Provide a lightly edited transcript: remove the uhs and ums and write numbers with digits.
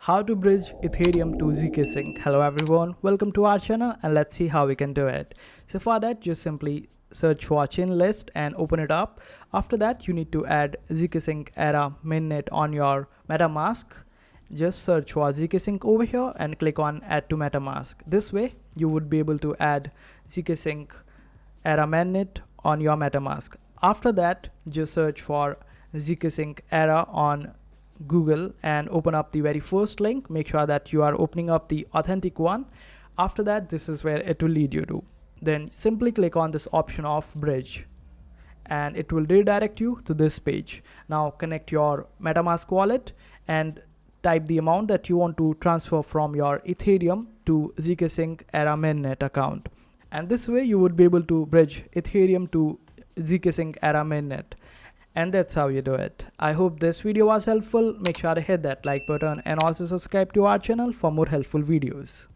How to bridge Ethereum to zksync. Hello everyone, welcome to our channel and let's see how we can do it. So for that, just simply search for chain list and open it up. After that, you need to add zksync era mainnet on your MetaMask. Just search for zksync over here and click on add to MetaMask. This way you would be able to add zksync era mainnet on your MetaMask. After that, just search for zksync era on Google and open up the very first link. Make sure that you are opening up the authentic one. After that, this is where it will lead you to. Then simply click on this option of bridge and it will redirect you to this page. Now connect your MetaMask wallet and type the amount that you want to transfer from your Ethereum to zksync era mainnet account. And this way you would be able to bridge Ethereum to zksync era mainnet. And that's how you do it. I hope this video was helpful. Make sure to hit that like button and also subscribe to our channel for more helpful videos.